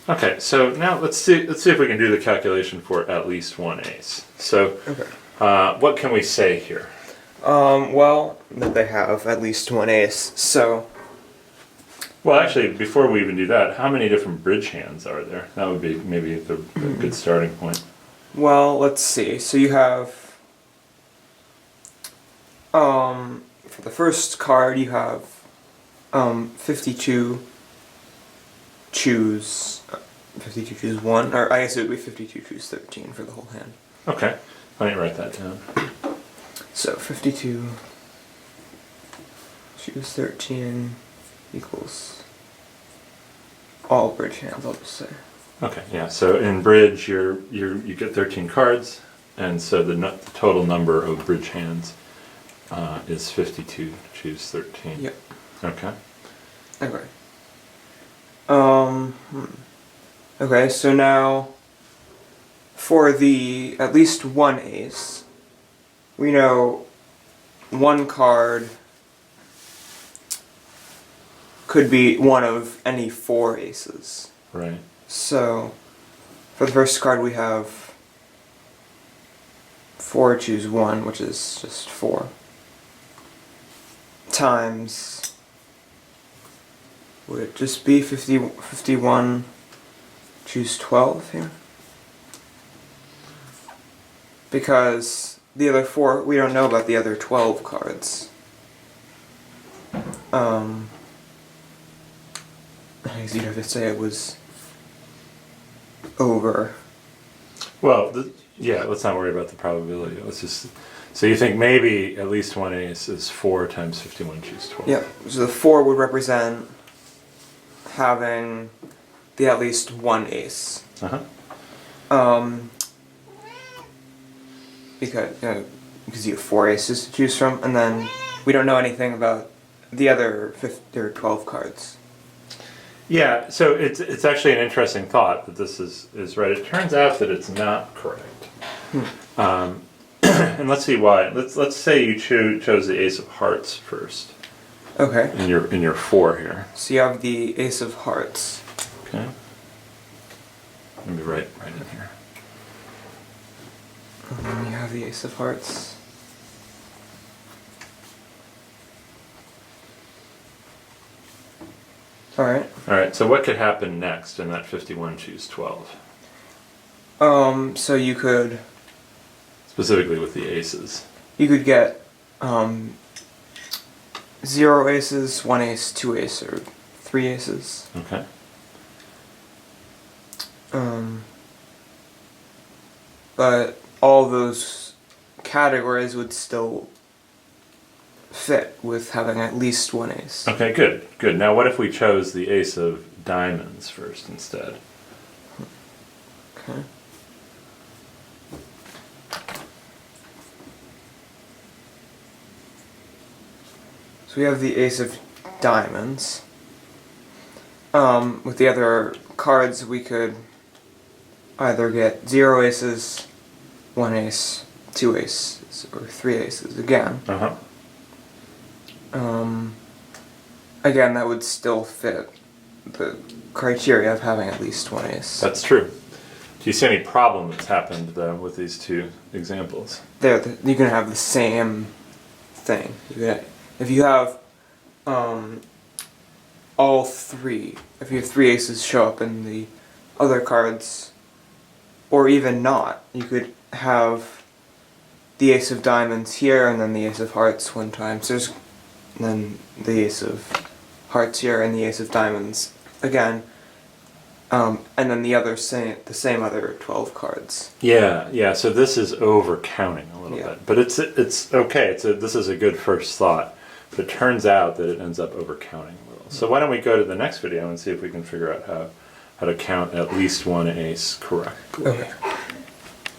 Okay, so now let's see if we can do the calculation for at least one ace. So, what can we say here? Well, that they have at least one ace, so... Well, actually, before we even do that, how many different bridge hands are there? That would be maybe a good starting point. Well, let's see. So you have... for the first card, you have 52 choose 1, or I guess it would be 52 choose 13 for the whole hand. Okay, let me write that down. So 52 choose 13 equals all bridge hands, I'll just say. Okay, yeah. So in bridge, you get 13 cards, and so the total number of bridge hands is 52. Choose 13. Yep. Okay. Okay. Okay, so now for the at least one ace, we know one card could be one of any 4 aces. Right. So for the first card we have 4 choose 1, which is just 4, times, would it just be 51 choose 12 here? Because the other 4, we don't know about the other 12 cards. I guess you'd have to say it was over. Well, yeah, let's not worry about the probability. Let's just... So you think maybe at least one ace is 4 times 51 choose 12. Yeah, so the 4 would represent having the at least one ace. Because you have 4 aces to choose from, and then we don't know anything about the other 12 cards. Yeah, so it's actually an interesting thought that this is right. It turns out that it's not correct. And let's see why. Let's say you chose the ace of hearts first. Okay. In your 4 here. So you have the ace of hearts. Okay. Let me write in here. And then you have the ace of hearts. Alright. Alright, so what could happen next in that 51 choose 12? So you could... Specifically with the aces. You could get 0 aces, 1 ace, 2 ace, or 3 aces. Okay. But all those categories would still fit with having at least 1 ace. Okay, good, good. Now what if we chose the ace of diamonds first instead? Okay. So we have the ace of diamonds. With the other cards we could either get 0 aces, 1 ace, 2 aces, or 3 aces again. Again, that would still fit the criteria of having at least 1 ace. That's true. Do you see any problem that's happened though with these two examples? You can have the same thing. If you have all 3, if you have 3 aces show up in the other cards, or even not, you could have the ace of diamonds here and then the ace of hearts one time. So and then the ace of hearts here and the ace of diamonds again. And then the same other 12 cards. Yeah. So this is over counting a little bit, but it's okay. This is a good first thought, but it turns out that it ends up over counting a little. So why don't we go to the next video and see if we can figure out how to count at least 1 ace correctly. Okay.